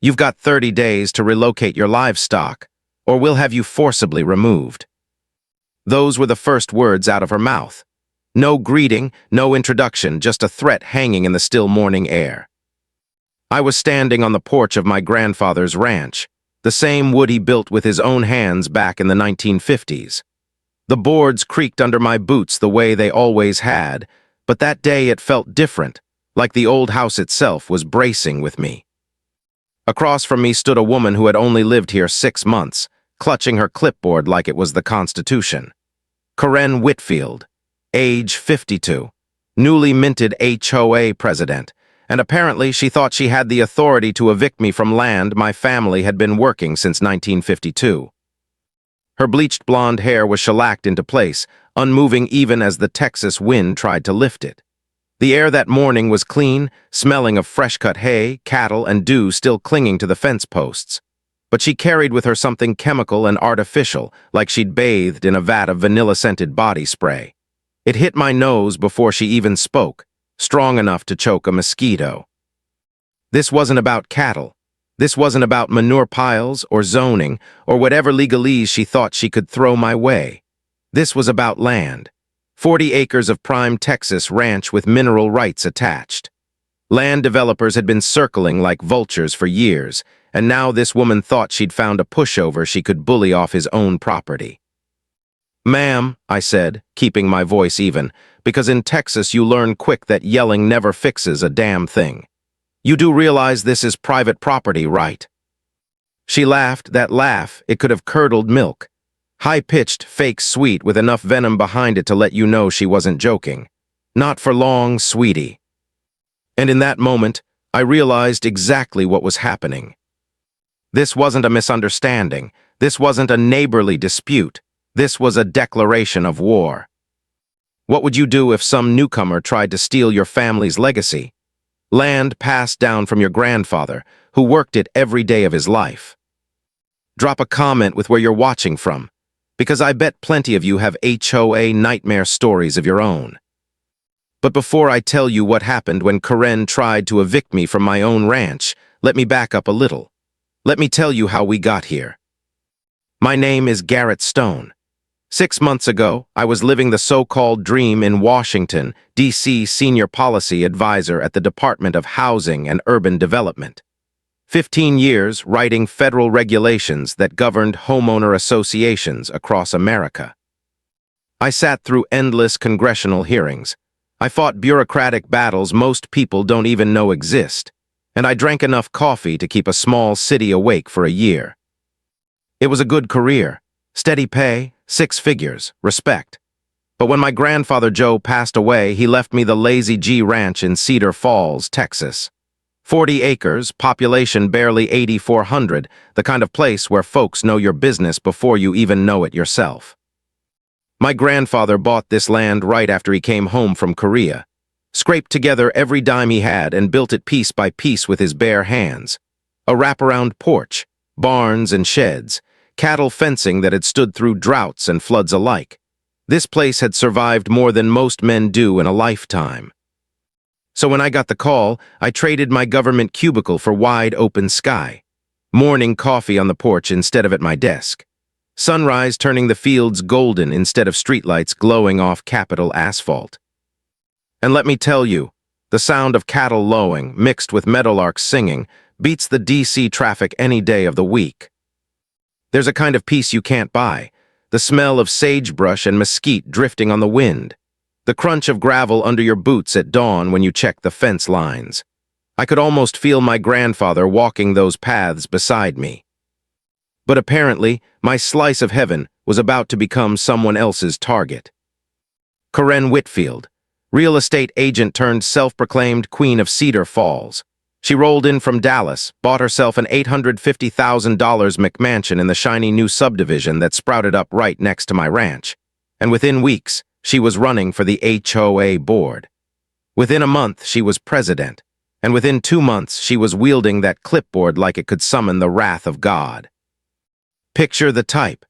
You've got 30 days to relocate your livestock, or we'll have you forcibly removed." Those were the first words out of her mouth. No greeting, no introduction, just a threat hanging in the still morning air. I was standing on the porch of my grandfather's ranch, the same wood he built with his own hands back in the 1950s. The boards creaked under my boots the way they always had, but that day it felt different, like the old house itself was bracing with me. Across from me stood a woman who had only lived here 6 months, clutching her clipboard like it was the Constitution. Karen Whitfield, age 52, newly minted HOA president, and apparently she thought she had the authority to evict me from land my family had been working since 1952. Her bleached blonde hair was shellacked into place, unmoving even as the Texas wind tried to lift it. The air that morning was clean, smelling of fresh-cut hay, cattle, and dew still clinging to the fence posts. But she carried with her something chemical and artificial, like she'd bathed in a vat of vanilla-scented body spray. It hit my nose before she even spoke, strong enough to choke a mosquito. This wasn't about cattle. This wasn't about manure piles or zoning or whatever legalese she thought she could throw my way. This was about land. 40 acres of prime Texas ranch with mineral rights attached. Land developers had been circling like vultures for years, and now this woman thought she'd found a pushover she could bully off his own property. "Ma'am," I said, keeping my voice even, because in Texas you learn quick that yelling never fixes a damn thing. "You do realize this is private property, right?" She laughed, that laugh, it could have curdled milk. High-pitched, fake sweet with enough venom behind it to let you know she wasn't joking. "Not for long, sweetie." And in that moment, I realized exactly what was happening. This wasn't a misunderstanding. This wasn't a neighborly dispute. This was a declaration of war. What would you do if some newcomer tried to steal your family's legacy? Land passed down from your grandfather, who worked it every day of his life. Drop a comment with where you're watching from, because I bet plenty of you have HOA nightmare stories of your own. But before I tell you what happened when Karen tried to evict me from my own ranch, let me back up a little. Let me tell you how we got here. My name is Garrett Stone. 6 months ago, I was living the so-called dream in Washington, D.C. Senior Policy Advisor at the Department of Housing and Urban Development. 15 years writing federal regulations that governed homeowner associations across America. I sat through endless congressional hearings. I fought bureaucratic battles most people don't even know exist. And I drank enough coffee to keep a small city awake for a year. It was a good career. Steady pay, 6 figures, respect. But when my grandfather Joe passed away, he left me the Lazy G Ranch in Cedar Falls, Texas. 40 acres, population barely 8,400, the kind of place where folks know your business before you even know it yourself. My grandfather bought this land right after he came home from Korea, scraped together every dime he had and built it piece by piece with his bare hands. A wraparound porch, barns and sheds, cattle fencing that had stood through droughts and floods alike. This place had survived more than most men do in a lifetime. So when I got the call, I traded my government cubicle for wide open sky. Morning coffee on the porch instead of at my desk. Sunrise turning the fields golden instead of streetlights glowing off Capitol asphalt. And let me tell you, the sound of cattle lowing, mixed with meadowlarks singing, beats the D.C. traffic any day of the week. There's a kind of peace you can't buy, the smell of sagebrush and mesquite drifting on the wind, the crunch of gravel under your boots at dawn when you check the fence lines. I could almost feel my grandfather walking those paths beside me. But apparently, my slice of heaven was about to become someone else's target. Karen Whitfield, real estate agent turned self-proclaimed Queen of Cedar Falls. She rolled in from Dallas, bought herself an $850,000 McMansion in the shiny new subdivision that sprouted up right next to my ranch. And within weeks, she was running for the HOA board. Within a month, she was president. And within 2 months, she was wielding that clipboard like it could summon the wrath of God. Picture the type.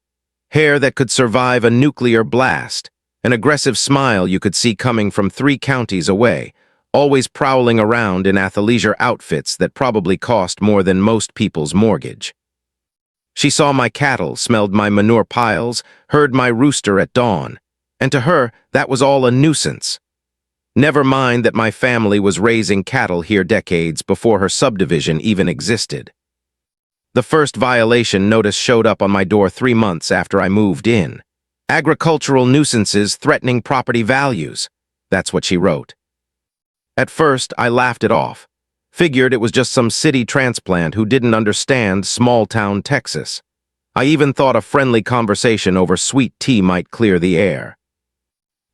Hair that could survive a nuclear blast. An aggressive smile you could see coming from 3 counties away, always prowling around in athleisure outfits that probably cost more than most people's mortgage. She saw my cattle, smelled my manure piles, heard my rooster at dawn, and to her, that was all a nuisance. Never mind that my family was raising cattle here decades before her subdivision even existed. The first violation notice showed up on my door 3 months after I moved in. Agricultural nuisances threatening property values. That's what she wrote. At first, I laughed it off. Figured it was just some city transplant who didn't understand small-town Texas. I even thought a friendly conversation over sweet tea might clear the air.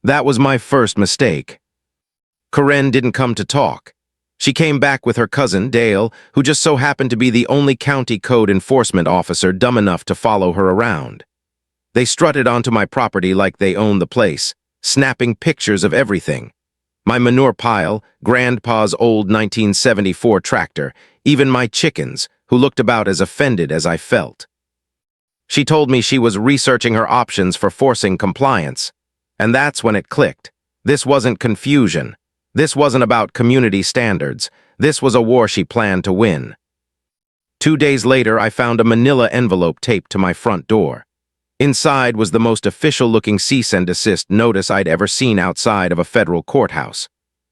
That was my first mistake. Karen didn't come to talk. She came back with her cousin, Dale, who just so happened to be the only county code enforcement officer dumb enough to follow her around. They strutted onto my property like they owned the place, snapping pictures of everything. My manure pile, Grandpa's old 1974 tractor, even my chickens, who looked about as offended as I felt. She told me she was researching her options for forcing compliance. And that's when it clicked. This wasn't confusion. This wasn't about community standards. This was a war she planned to win. 2 days later, I found a manila envelope taped to my front door. Inside was the most official-looking cease and desist notice I'd ever seen outside of a federal courthouse.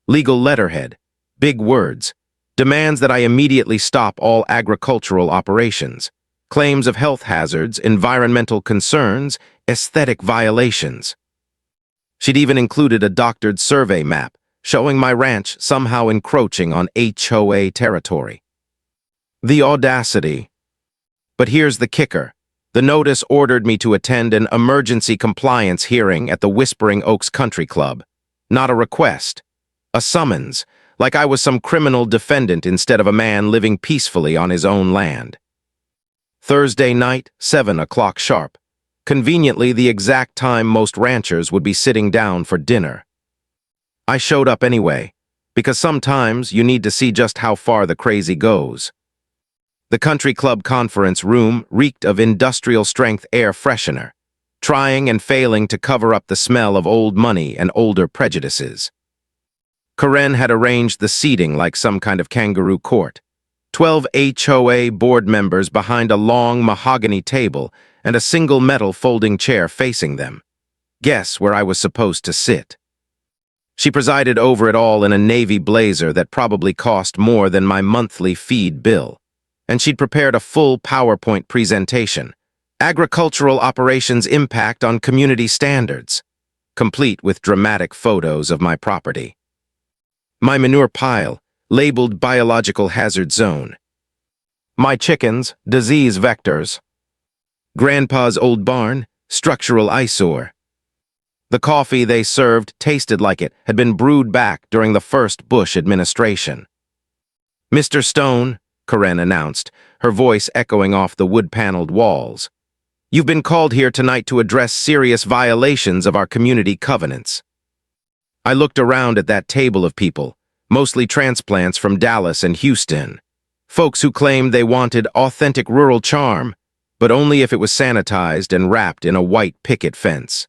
Legal letterhead, big words, demands that I immediately stop all agricultural operations, claims of health hazards, environmental concerns, aesthetic violations. She'd even included a doctored survey map showing my ranch somehow encroaching on HOA territory. The audacity. But here's the kicker. The notice ordered me to attend an emergency compliance hearing at the Whispering Oaks Country Club. Not a request. A summons, like I was some criminal defendant instead of a man living peacefully on his own land. Thursday night, 7 o'clock sharp. Conveniently the exact time most ranchers would be sitting down for dinner. I showed up anyway, because sometimes you need to see just how far the crazy goes. The country club conference room reeked of industrial-strength air freshener, trying and failing to cover up the smell of old money and older prejudices. Karen had arranged the seating like some kind of kangaroo court. 12 HOA board members behind a long mahogany table and a single metal folding chair facing them. Guess where I was supposed to sit. She presided over it all in a navy blazer that probably cost more than my monthly feed bill. And she'd prepared a full PowerPoint presentation, Agricultural Operations Impact on Community Standards, complete with dramatic photos of my property. My manure pile, labeled Biological Hazard Zone. My chickens, disease vectors. Grandpa's old barn, structural eyesore. The coffee they served tasted like it had been brewed back during the first Bush administration. Mr. Stone, Karen announced, her voice echoing off the wood-paneled walls. You've been called here tonight to address serious violations of our community covenants. I looked around at that table of people, mostly transplants from Dallas and Houston. Folks who claimed they wanted authentic rural charm, but only if it was sanitized and wrapped in a white picket fence.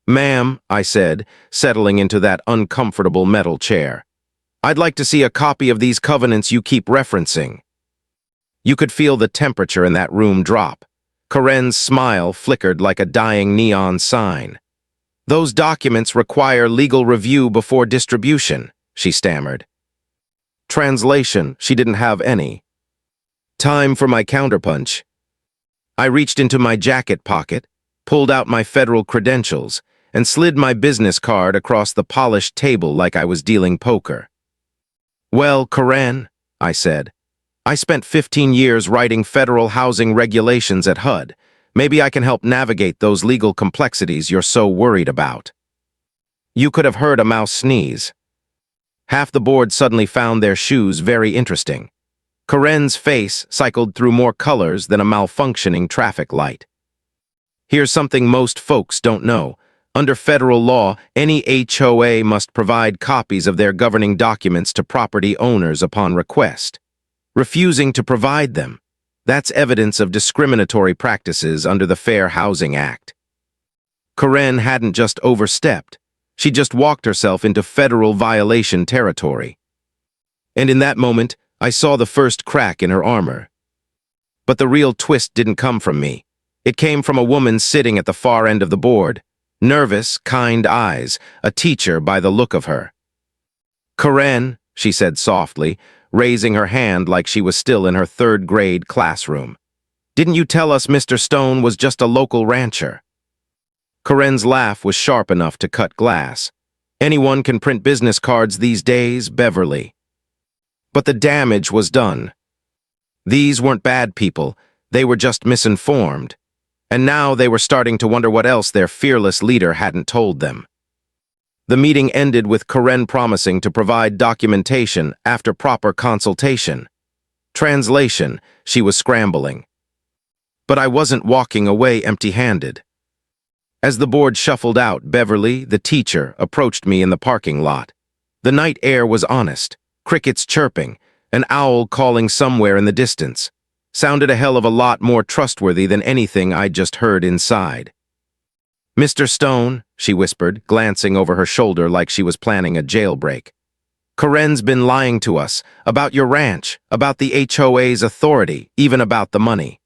Ma'am, I said, settling into that uncomfortable metal chair. I'd like to see a copy of these covenants you keep referencing. You could feel the temperature in that room drop. Karen's smile flickered like a dying neon sign. Those documents require legal review before distribution, she stammered. Translation, she didn't have any. Time for my counterpunch. I reached into my jacket pocket, pulled out my federal credentials, and slid my business card across the polished table like I was dealing poker. Well, Karen, I said, I spent 15 years writing federal housing regulations at HUD. Maybe I can help navigate those legal complexities you're so worried about. You could have heard a mouse sneeze. Half the board suddenly found their shoes very interesting. Karen's face cycled through more colors than a malfunctioning traffic light. Here's something most folks don't know. Under federal law, any HOA must provide copies of their governing documents to property owners upon request. Refusing to provide them, that's evidence of discriminatory practices under the Fair Housing Act. Karen hadn't just overstepped, She just walked herself into federal violation territory. And in that moment, I saw the first crack in her armor. But the real twist didn't come from me. It came from a woman sitting at the far end of the board. Nervous, kind eyes, a teacher by the look of her. "Karen," she said softly, raising her hand like she was still in her third-grade classroom. "Didn't you tell us Mr. Stone was just a local rancher?" Karen's laugh was sharp enough to cut glass. "Anyone can print business cards these days, Beverly." But the damage was done. These weren't bad people, they were just misinformed. And now they were starting to wonder what else their fearless leader hadn't told them. The meeting ended with Karen promising to provide documentation after proper consultation. Translation, she was scrambling. But I wasn't walking away empty-handed. As the board shuffled out, Beverly, the teacher, approached me in the parking lot. The night air was honest, crickets chirping, an owl calling somewhere in the distance. Sounded a hell of a lot more trustworthy than anything I'd just heard inside. "Mr. Stone," she whispered, glancing over her shoulder like she was planning a jailbreak. "Karen's been lying to us about your ranch, about the HOA's authority, even about the money."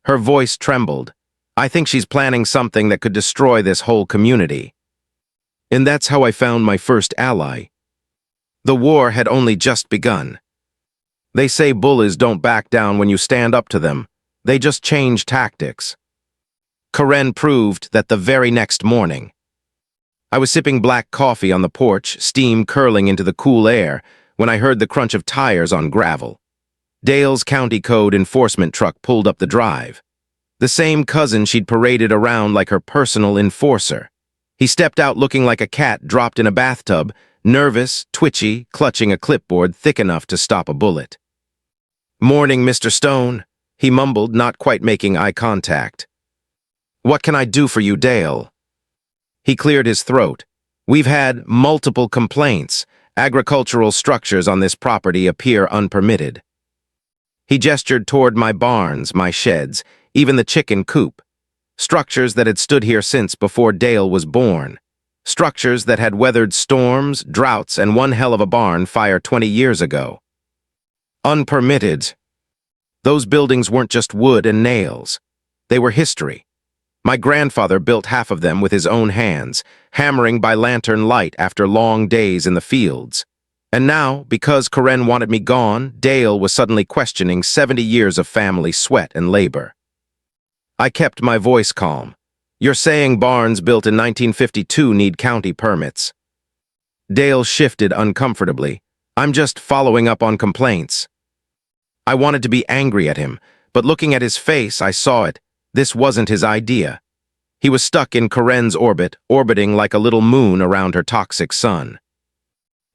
Her voice trembled. "I think she's planning something that could destroy this whole community." And that's how I found my first ally. The war had only just begun. They say bullies don't back down when you stand up to them. They just change tactics. Karen proved that the very next morning. I was sipping black coffee on the porch, steam curling into the cool air, when I heard the crunch of tires on gravel. Dale's county code enforcement truck pulled up the drive. The same cousin she'd paraded around like her personal enforcer. He stepped out looking like a cat dropped in a bathtub, nervous, twitchy, clutching a clipboard thick enough to stop a bullet. "Morning, Mr. Stone," he mumbled, not quite making eye contact. "What can I do for you, Dale?" He cleared his throat. "We've had multiple complaints. Agricultural structures on this property appear unpermitted." He gestured toward my barns, my sheds, even the chicken coop. Structures that had stood here since before Dale was born. Structures that had weathered storms, droughts, and one hell of a barn fire 20 years ago. Unpermitted. Those buildings weren't just wood and nails. They were history. My grandfather built half of them with his own hands, hammering by lantern light after long days in the fields. And now, because Karen wanted me gone, Dale was suddenly questioning 70 years of family sweat and labor. I kept my voice calm. "You're saying barns built in 1952 need county permits." Dale shifted uncomfortably. "I'm just following up on complaints." I wanted to be angry at him, but looking at his face, I saw it. This wasn't his idea. He was stuck in Karen's orbit, orbiting like a little moon around her toxic sun.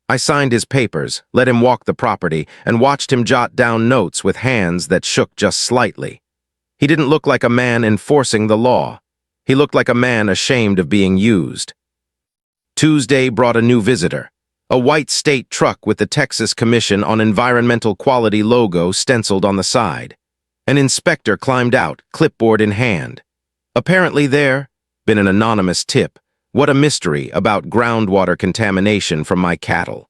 I signed his papers, let him walk the property, and watched him jot down notes with hands that shook just slightly. He didn't look like a man enforcing the law. He looked like a man ashamed of being used. Tuesday brought a new visitor. A white state truck with the Texas Commission on Environmental Quality logo stenciled on the side. An inspector climbed out, clipboard in hand. Apparently there, been an anonymous tip. What a mystery about groundwater contamination from my cattle.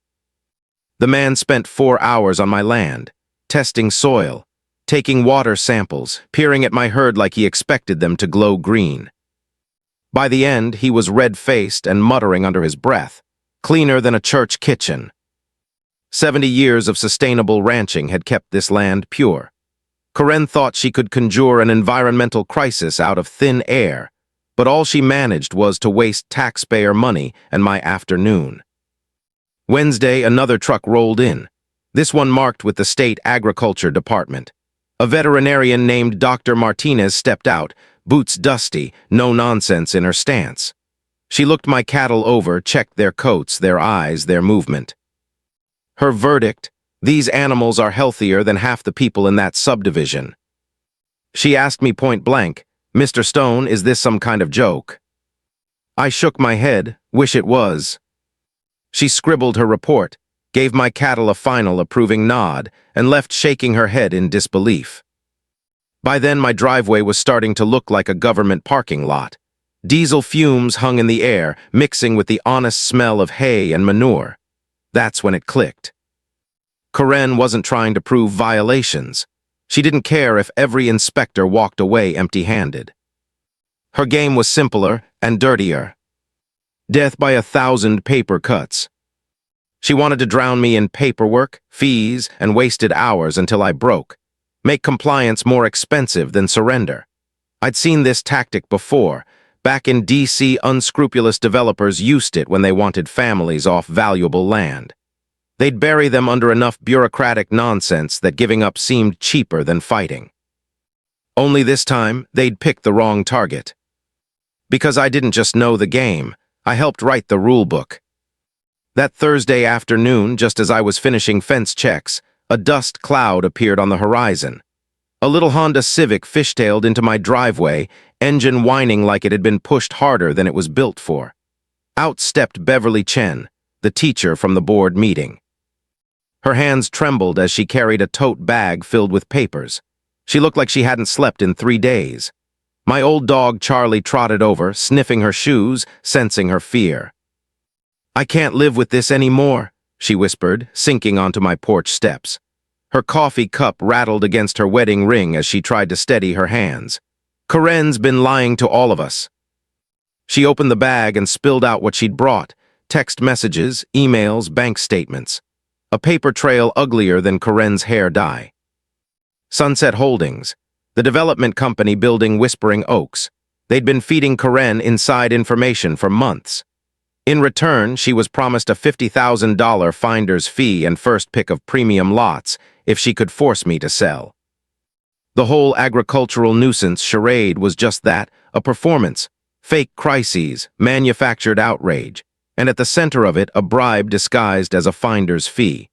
The man spent 4 hours on my land, testing soil, taking water samples, peering at my herd like he expected them to glow green. By the end, he was red-faced and muttering under his breath. Cleaner than a church kitchen. 70 years of sustainable ranching had kept this land pure. Karen thought she could conjure an environmental crisis out of thin air, but all she managed was to waste taxpayer money and my afternoon. Wednesday, another truck rolled in, this one marked with the state agriculture department. A veterinarian named Dr. Martinez stepped out, boots dusty, no nonsense in her stance. She looked my cattle over, checked their coats, their eyes, their movement. Her verdict: these animals are healthier than half the people in that subdivision. She asked me point blank, "Mr. Stone, is this some kind of joke?" I shook my head, wish it was. She scribbled her report, gave my cattle a final approving nod, and left shaking her head in disbelief. By then my driveway was starting to look like a government parking lot. Diesel fumes hung in the air, mixing with the honest smell of hay and manure. That's when it clicked. Karen wasn't trying to prove violations. She didn't care if every inspector walked away empty-handed. Her game was simpler and dirtier. Death by 1,000 paper cuts. She wanted to drown me in paperwork, fees, and wasted hours until I broke. Make compliance more expensive than surrender. I'd seen this tactic before. Back in DC, unscrupulous developers used it when they wanted families off valuable land. They'd bury them under enough bureaucratic nonsense that giving up seemed cheaper than fighting. Only this time, they'd picked the wrong target. Because I didn't just know the game, I helped write the rule book. That Thursday afternoon, just as I was finishing fence checks, a dust cloud appeared on the horizon. A little Honda Civic fishtailed into my driveway, engine whining like it had been pushed harder than it was built for. Out stepped Beverly Chen, the teacher from the board meeting. Her hands trembled as she carried a tote bag filled with papers. She looked like she hadn't slept in 3 days. My old dog Charlie trotted over, sniffing her shoes, sensing her fear. "I can't live with this anymore," she whispered, sinking onto my porch steps. Her coffee cup rattled against her wedding ring as she tried to steady her hands. "Karen's been lying to all of us." She opened the bag and spilled out what she'd brought: text messages, emails, bank statements. A paper trail uglier than Karen's hair dye. Sunset Holdings, the development company building Whispering Oaks. They'd been feeding Karen inside information for months. In return, she was promised a $50,000 finder's fee and first pick of premium lots if she could force me to sell. The whole agricultural nuisance charade was just that, a performance, fake crises, manufactured outrage, and at the center of it, a bribe disguised as a finder's fee.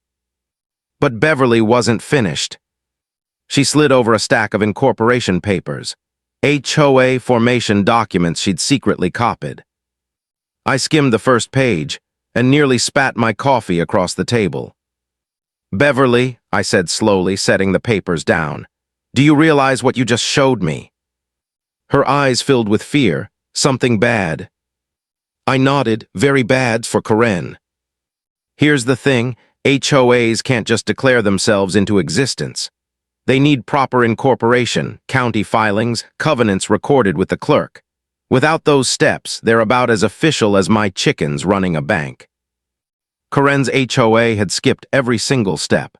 But Beverly wasn't finished. She slid over a stack of incorporation papers, HOA formation documents she'd secretly copied. I skimmed the first page and nearly spat my coffee across the table. "Beverly," I said slowly, setting the papers down, "do you realize what you just showed me?" Her eyes filled with fear. "Something bad." I nodded. "Very bad for Karen." "Here's the thing, HOAs can't just declare themselves into existence. They need proper incorporation, county filings, covenants recorded with the clerk. Without those steps, they're about as official as my chickens running a bank." Karen's HOA had skipped every single step,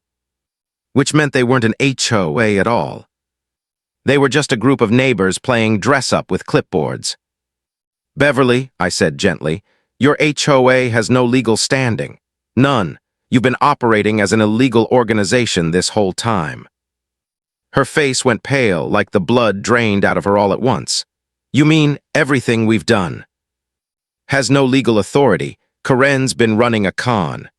which meant they weren't an HOA at all. They were just a group of neighbors playing dress-up with clipboards. "Beverly," I said gently, "your HOA has no legal standing. None. You've been operating as an illegal organization this whole time." Her face went pale, like the blood drained out of her all at once. "You mean everything we've done has no legal authority? Karen's been running a con."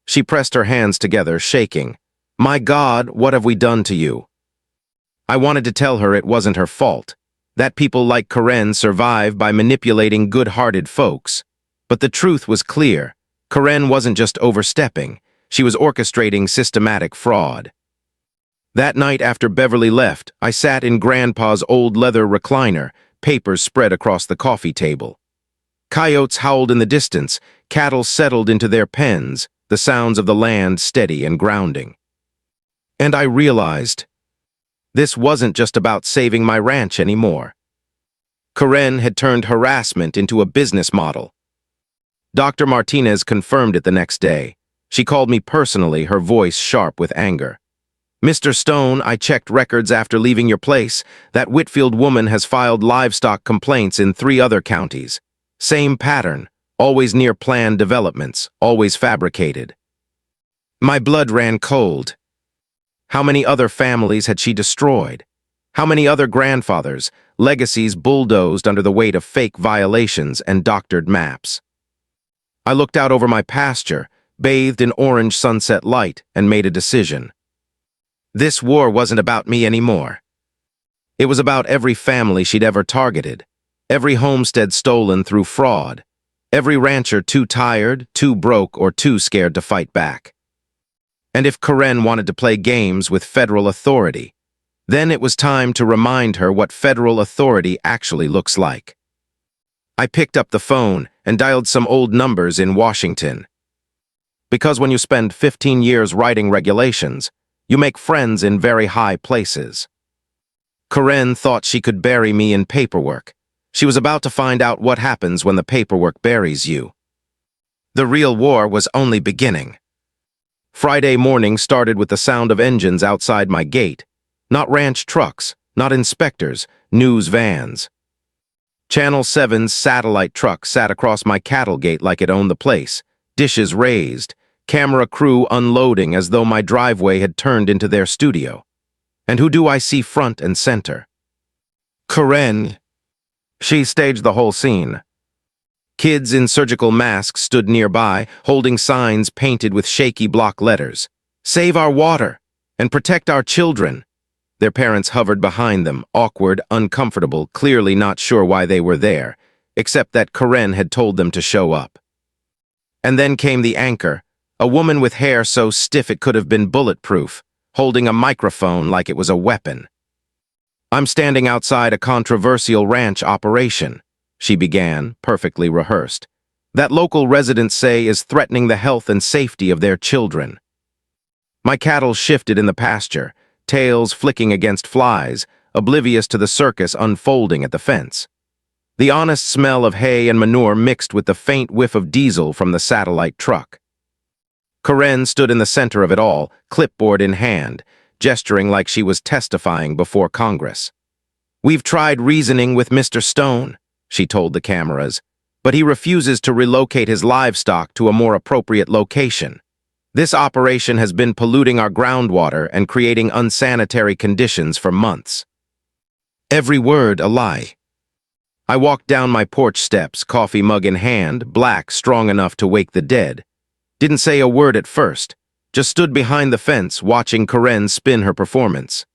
She pressed her hands together, shaking. "My God, what have we done to you?" I wanted to tell her it wasn't her fault, that people like Karen survive by manipulating good-hearted folks. But the truth was clear. Karen wasn't just overstepping, she was orchestrating systematic fraud. That night after Beverly left, I sat in Grandpa's old leather recliner, papers spread across the coffee table. Coyotes howled in the distance, cattle settled into their pens, the sounds of the land steady and grounding. And I realized, this wasn't just about saving my ranch anymore. Karen had turned harassment into a business model. Dr. Martinez confirmed it the next day. She called me personally, her voice sharp with anger. "Mr. Stone, I checked records after leaving your place. That Whitfield woman has filed livestock complaints in 3 other counties. Same pattern, always near planned developments, always fabricated." My blood ran cold. How many other families had she destroyed? How many other grandfathers, legacies bulldozed under the weight of fake violations and doctored maps? I looked out over my pasture, bathed in orange sunset light, and made a decision. This war wasn't about me anymore. It was about every family she'd ever targeted, every homestead stolen through fraud, every rancher too tired, too broke, or too scared to fight back. And if Karen wanted to play games with federal authority, then it was time to remind her what federal authority actually looks like. I picked up the phone and dialed some old numbers in Washington. Because when you spend 15 years writing regulations, you make friends in very high places. Karen thought she could bury me in paperwork. She was about to find out what happens when the paperwork buries you. The real war was only beginning. Friday morning started with the sound of engines outside my gate. Not ranch trucks, not inspectors, news vans. Channel 7's satellite truck sat across my cattle gate like it owned the place, dishes raised, camera crew unloading as though my driveway had turned into their studio. And who do I see front and center? Karen. She staged the whole scene. Kids in surgical masks stood nearby, holding signs painted with shaky block letters. Save our water and protect our children. Their parents hovered behind them, awkward, uncomfortable, clearly not sure why they were there, except that Karen had told them to show up. And then came the anchor, a woman with hair so stiff it could have been bulletproof, holding a microphone like it was a weapon. I'm standing outside a controversial ranch operation, she began, perfectly rehearsed, that local residents say is threatening the health and safety of their children. My cattle shifted in the pasture, tails flicking against flies, oblivious to the circus unfolding at the fence. The honest smell of hay and manure mixed with the faint whiff of diesel from the satellite truck. Karen stood in the center of it all, clipboard in hand, gesturing like she was testifying before Congress. We've tried reasoning with Mr. Stone, she told the cameras, but he refuses to relocate his livestock to a more appropriate location. This operation has been polluting our groundwater and creating unsanitary conditions for months. Every word a lie. I walked down my porch steps, coffee mug in hand, black, strong enough to wake the dead. Didn't say a word at first, just stood behind the fence watching Karen spin her performance.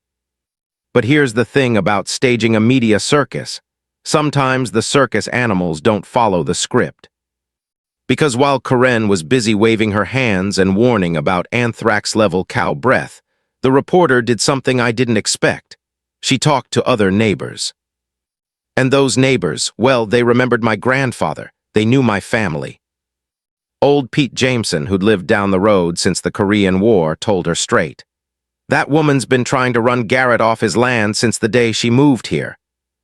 But here's the thing about staging a media circus. Sometimes the circus animals don't follow the script. Because while Karen was busy waving her hands and warning about anthrax-level cow breath, the reporter did something I didn't expect. She talked to other neighbors. And those neighbors, well, they remembered my grandfather. They knew my family. Old Pete Jameson, who'd lived down the road since the Korean War, told her straight. That woman's been trying to run Garrett off his land since the day she moved here.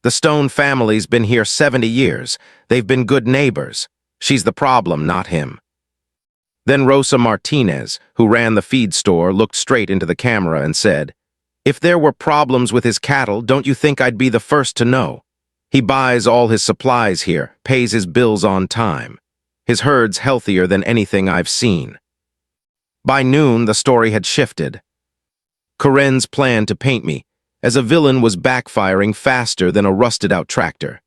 The Stone family's been here 70 years. They've been good neighbors. She's the problem, not him. Then Rosa Martinez, who ran the feed store, looked straight into the camera and said, If there were problems with his cattle, don't you think I'd be the first to know? He buys all his supplies here, pays his bills on time. His herd's healthier than anything I've seen. By noon, the story had shifted. Karen's plan to paint me as a villain was backfiring faster than a rusted-out tractor.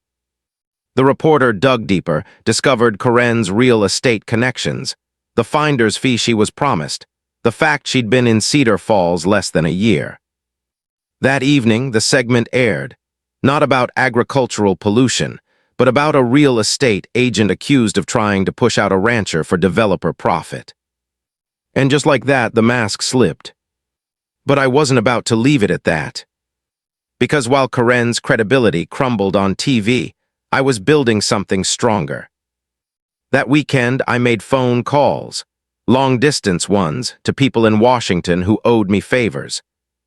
The reporter dug deeper, discovered Karen's real estate connections, the finder's fee she was promised, the fact she'd been in Cedar Falls less than a year. That evening, the segment aired, not about agricultural pollution, but about a real estate agent accused of trying to push out a rancher for developer profit. And just like that, the mask slipped. But I wasn't about to leave it at that. Because while Karen's credibility crumbled on TV, I was building something stronger. That weekend, I made phone calls, long-distance ones, to people in Washington who owed me favors.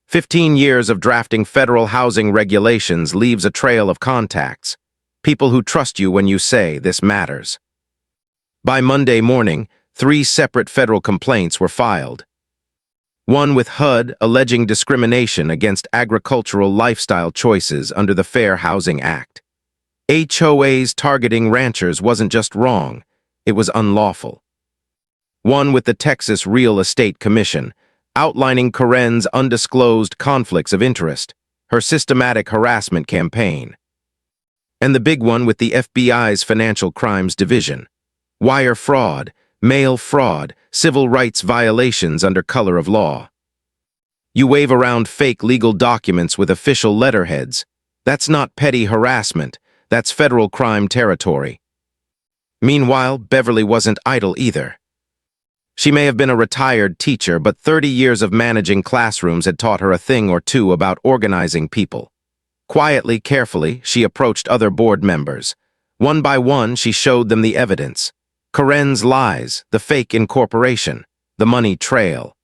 15 years of drafting federal housing regulations leaves a trail of contacts, people who trust you when you say this matters. By Monday morning, 3 separate federal complaints were filed. One with HUD alleging discrimination against agricultural lifestyle choices under the Fair Housing Act. HOA's targeting ranchers wasn't just wrong, it was unlawful. One with the Texas Real Estate Commission, outlining Karen's undisclosed conflicts of interest, her systematic harassment campaign. And the big one with the FBI's Financial Crimes Division. Wire fraud, mail fraud, civil rights violations under color of law. You wave around fake legal documents with official letterheads. That's not petty harassment. That's federal crime territory. Meanwhile, Beverly wasn't idle either. She may have been a retired teacher, but 30 years of managing classrooms had taught her a thing or two about organizing people. Quietly, carefully, she approached other board members. One by one, she showed them the evidence. Karen's lies, the fake incorporation, the money trail.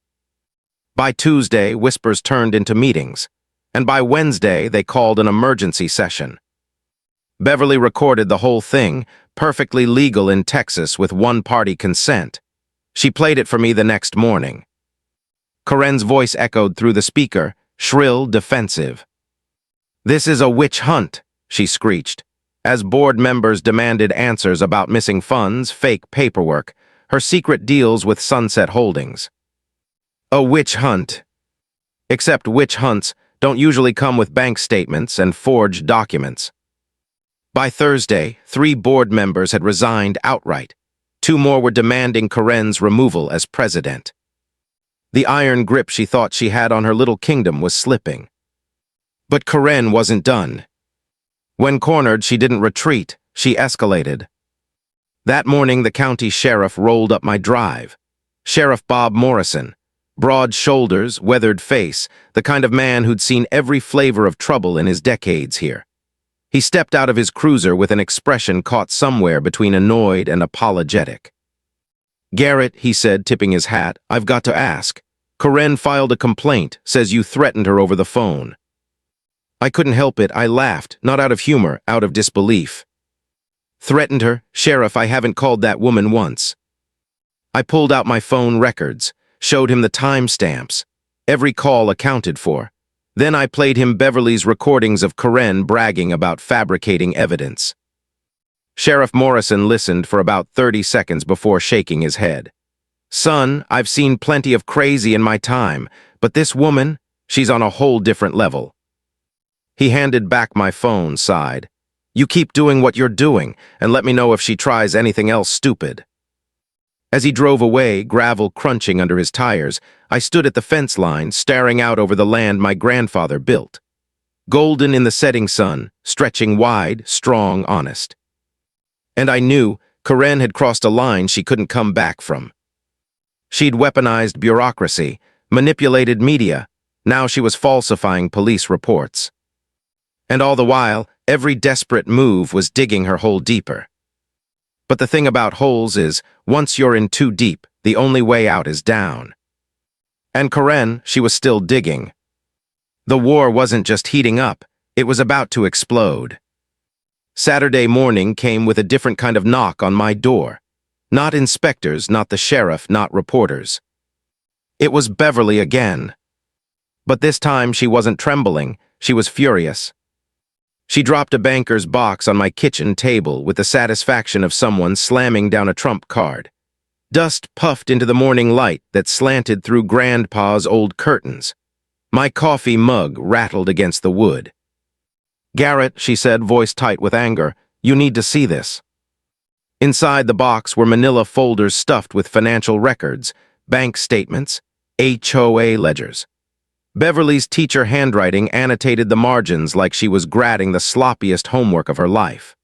By Tuesday, whispers turned into meetings, and by Wednesday, they called an emergency session. Beverly recorded the whole thing, perfectly legal in Texas with one-party consent. She played it for me the next morning. Karen's voice echoed through the speaker, shrill, defensive. "This is a witch hunt," she screeched. As board members demanded answers about missing funds, fake paperwork, her secret deals with Sunset Holdings. A witch hunt. Except witch hunts don't usually come with bank statements and forged documents. By Thursday, 3 board members had resigned outright. 2 more were demanding Karen's removal as president. The iron grip she thought she had on her little kingdom was slipping. But Karen wasn't done. When cornered, she didn't retreat, she escalated. That morning, the county sheriff rolled up my drive. Sheriff Bob Morrison. Broad shoulders, weathered face, the kind of man who'd seen every flavor of trouble in his decades here. He stepped out of his cruiser with an expression caught somewhere between annoyed and apologetic. "Garrett," he said, tipping his hat, "I've got to ask. Karen filed a complaint, says you threatened her over the phone." I couldn't help it. I laughed, not out of humor, out of disbelief. "Threatened her? Sheriff, I haven't called that woman once." I pulled out my phone records, showed him the timestamps, every call accounted for. Then I played him Beverly's recordings of Karen bragging about fabricating evidence. Sheriff Morrison listened for about 30 seconds before shaking his head. "Son, I've seen plenty of crazy in my time, but this woman, she's on a whole different level." He handed back my phone, sighed. "You keep doing what you're doing, and let me know if she tries anything else stupid." As he drove away, gravel crunching under his tires, I stood at the fence line, staring out over the land my grandfather built. Golden in the setting sun, stretching wide, strong, honest. And I knew Karen had crossed a line she couldn't come back from. She'd weaponized bureaucracy, manipulated media. Now she was falsifying police reports. And all the while, every desperate move was digging her hole deeper. But the thing about holes is, once you're in too deep, the only way out is down. And Karen, she was still digging. The war wasn't just heating up, it was about to explode. Saturday morning came with a different kind of knock on my door. Not inspectors, not the sheriff, not reporters. It was Beverly again. But this time she wasn't trembling, she was furious. She dropped a banker's box on my kitchen table with the satisfaction of someone slamming down a trump card. Dust puffed into the morning light that slanted through Grandpa's old curtains. My coffee mug rattled against the wood. "Garrett," she said, voice tight with anger, "you need to see this." Inside the box were manila folders stuffed with financial records, bank statements, HOA ledgers. Beverly's teacher handwriting annotated the margins like she was grading the sloppiest homework of her life.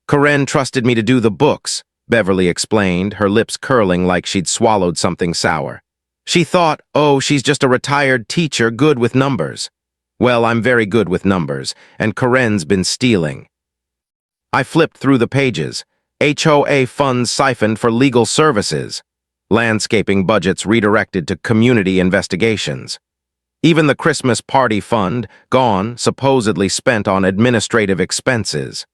"Karen trusted me to do the books," Beverly explained, her lips curling like she'd swallowed something sour. "She thought, oh, she's just a retired teacher good with numbers. Well, I'm very good with numbers, and Karen's been stealing." I flipped through the pages. HOA funds siphoned for legal services. Landscaping budgets redirected to community investigations. Even the Christmas party fund, gone, supposedly spent on administrative expenses.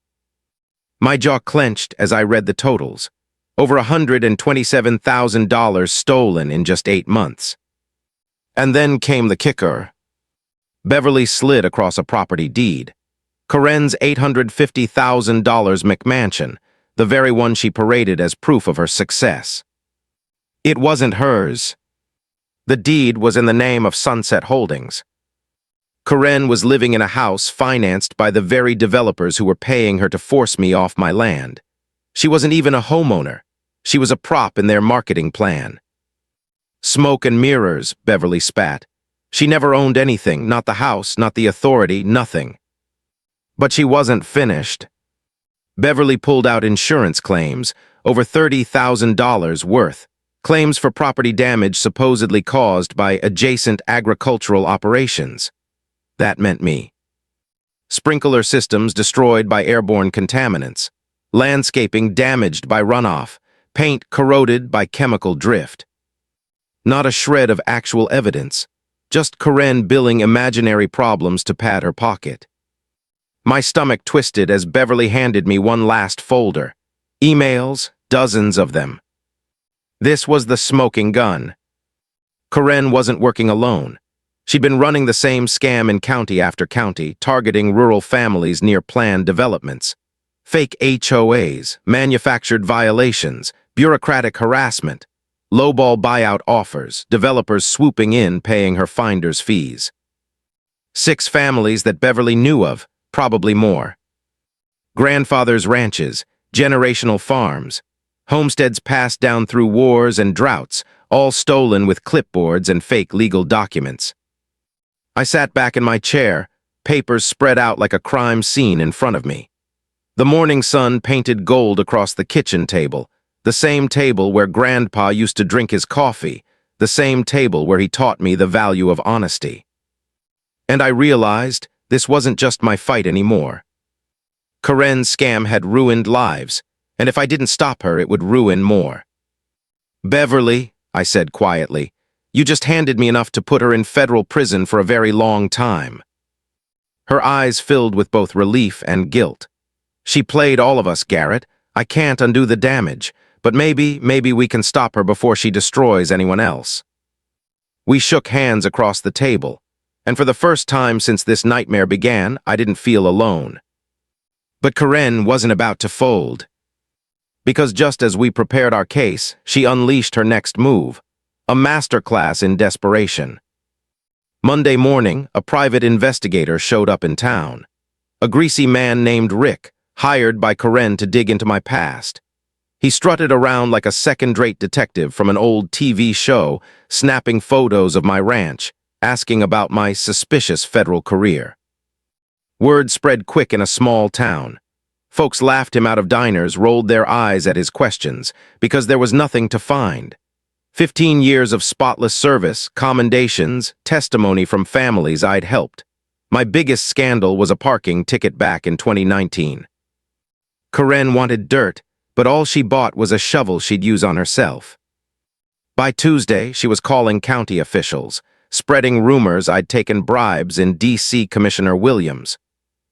My jaw clenched as I read the totals. Over $127,000 stolen in just 8 months. And then came the kicker. Beverly slid across a property deed. Karen's $850,000 McMansion, the very one she paraded as proof of her success. It wasn't hers. The deed was in the name of Sunset Holdings. Karen was living in a house financed by the very developers who were paying her to force me off my land. She wasn't even a homeowner. She was a prop in their marketing plan. "Smoke and mirrors," Beverly spat. She never owned anything, not the house, not the authority, nothing. But she wasn't finished. Beverly pulled out insurance claims, over $30,000 worth. Claims for property damage supposedly caused by adjacent agricultural operations. That meant me. Sprinkler systems destroyed by airborne contaminants. landscaping damaged by runoff, paint corroded by chemical drift. Not a shred of actual evidence, just Karen billing imaginary problems to pad her pocket. My stomach twisted as Beverly handed me one last folder. Emails, dozens of them. This was the smoking gun. Karen wasn't working alone. She'd been running the same scam in county after county, targeting rural families near planned developments. Fake HOAs, manufactured violations, bureaucratic harassment, lowball buyout offers, developers swooping in paying her finder's fees. 6 families that Beverly knew of, probably more. Grandfathers' ranches, generational farms, homesteads passed down through wars and droughts, all stolen with clipboards and fake legal documents. I sat back in my chair, papers spread out like a crime scene in front of me. The morning sun painted gold across the kitchen table, the same table where Grandpa used to drink his coffee, the same table where he taught me the value of honesty. And I realized this wasn't just my fight anymore. Karen's scam had ruined lives, and if I didn't stop her, it would ruin more. "Beverly," I said quietly, "you just handed me enough to put her in federal prison for a very long time." Her eyes filled with both relief and guilt. "She played all of us, Garrett. I can't undo the damage, but maybe we can stop her before she destroys anyone else." We shook hands across the table, and for the first time since this nightmare began, I didn't feel alone. But Karen wasn't about to fold. Because just as we prepared our case, she unleashed her next move, a masterclass in desperation. Monday morning, a private investigator showed up in town. A greasy man named Rick, hired by Karen to dig into my past. He strutted around like a second-rate detective from an old TV show, snapping photos of my ranch, asking about my suspicious federal career. Word spread quick in a small town. Folks laughed him out of diners, rolled their eyes at his questions, because there was nothing to find. 15 years of spotless service, commendations, testimony from families I'd helped. My biggest scandal was a parking ticket back in 2019. Karen wanted dirt, but all she bought was a shovel she'd use on herself. By Tuesday, she was calling county officials, spreading rumors I'd taken bribes in D.C. Commissioner Williams,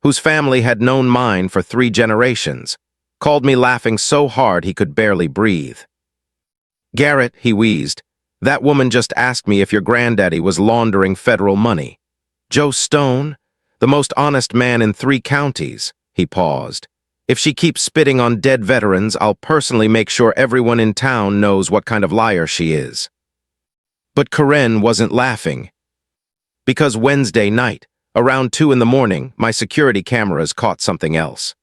whose family had known mine for 3 generations, called me laughing so hard he could barely breathe. "Garrett," he wheezed, "that woman just asked me if your granddaddy was laundering federal money. Joe Stone, the most honest man in 3 counties, he paused. "If she keeps spitting on dead veterans, I'll personally make sure everyone in town knows what kind of liar she is." But Karen wasn't laughing. Because Wednesday night, around 2 in the morning, my security cameras caught something else.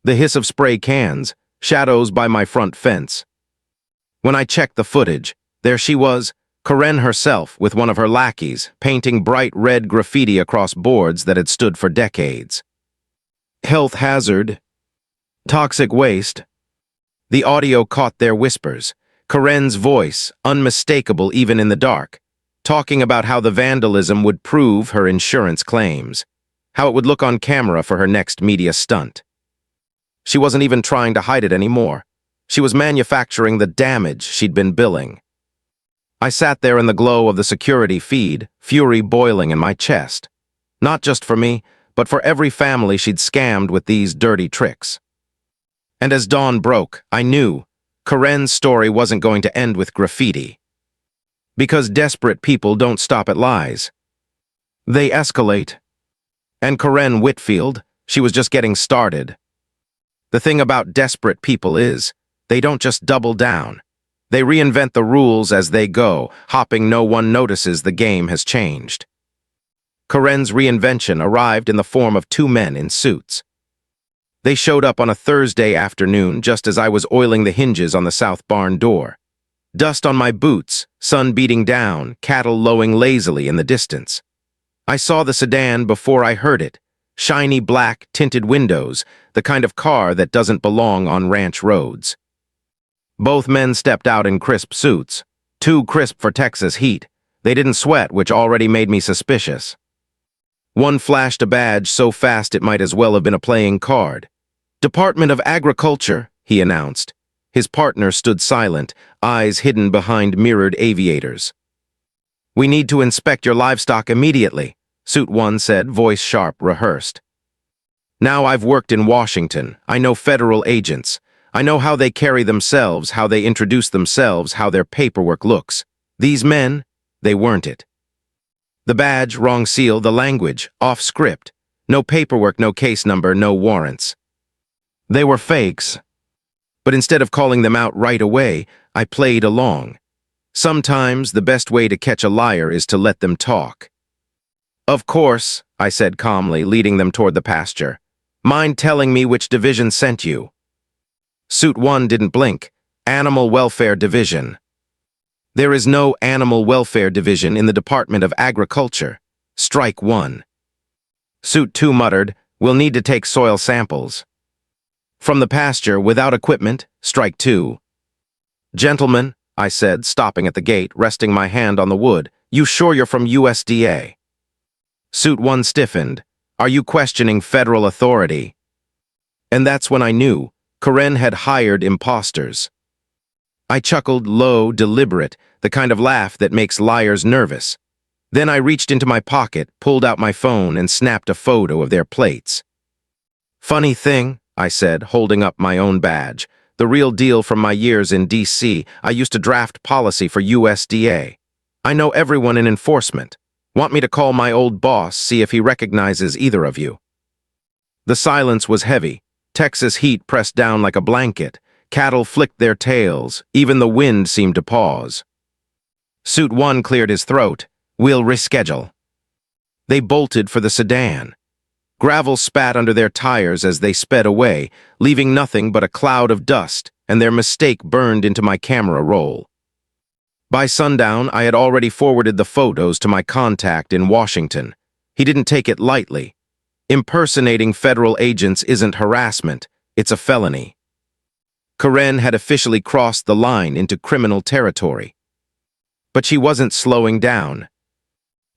The hiss of spray cans, shadows by my front fence. When I checked the footage, there she was, Karen herself with one of her lackeys, painting bright red graffiti across boards that had stood for decades. "Health hazard. Toxic waste." The audio caught their whispers. Karen's voice, unmistakable even in the dark, talking about how the vandalism would prove her insurance claims, how it would look on camera for her next media stunt. She wasn't even trying to hide it anymore. She was manufacturing the damage she'd been billing. I sat there in the glow of the security feed, fury boiling in my chest. Not just for me, but for every family she'd scammed with these dirty tricks. And as dawn broke, I knew Karen's story wasn't going to end with graffiti. Because desperate people don't stop at lies. They escalate. And Karen Whitfield, she was just getting started. The thing about desperate people is, they don't just double down. They reinvent the rules as they go, hopping no one notices the game has changed. Karen's reinvention arrived in the form of 2 men in suits. They showed up on a Thursday afternoon just as I was oiling the hinges on the south barn door. Dust on my boots, sun beating down, cattle lowing lazily in the distance. I saw the sedan before I heard it. Shiny black, tinted windows, the kind of car that doesn't belong on ranch roads. Both men stepped out in crisp suits, too crisp for Texas heat. They didn't sweat, which already made me suspicious. One flashed a badge so fast it might as well have been a playing card. Department of Agriculture, he announced. His partner stood silent, eyes hidden behind mirrored aviators. We need to inspect your livestock immediately, Suit 1 said, voice sharp, rehearsed. Now I've worked in Washington. I know federal agents. I know how they carry themselves, how they introduce themselves, how their paperwork looks. These men, they weren't it. The badge, wrong seal, the language, off script. No paperwork, no case number, no warrants. They were fakes. But instead of calling them out right away, I played along. Sometimes the best way to catch a liar is to let them talk. Of course, I said calmly, leading them toward the pasture. Mind telling me which division sent you? Suit 1 didn't blink. Animal Welfare Division. There is no Animal Welfare Division in the Department of Agriculture. Strike 1. Suit 2 muttered, we'll need to take soil samples. From the pasture, without equipment, strike 2. Gentlemen, I said, stopping at the gate, resting my hand on the wood, you sure you're from USDA? Suit 1 stiffened. Are you questioning federal authority? And that's when I knew Karen had hired imposters. I chuckled, low, deliberate, the kind of laugh that makes liars nervous. Then I reached into my pocket, pulled out my phone, and snapped a photo of their plates. Funny thing, I said, holding up my own badge. The real deal from my years in D.C. I used to draft policy for USDA. I know everyone in enforcement. Want me to call my old boss, see if he recognizes either of you? The silence was heavy. Texas heat pressed down like a blanket. Cattle flicked their tails. Even the wind seemed to pause. Suit 1 cleared his throat. We'll reschedule. They bolted for the sedan. Gravel spat under their tires as they sped away, leaving nothing but a cloud of dust, and their mistake burned into my camera roll. By sundown, I had already forwarded the photos to my contact in Washington. He didn't take it lightly. Impersonating federal agents isn't harassment, it's a felony. Karen had officially crossed the line into criminal territory. But she wasn't slowing down.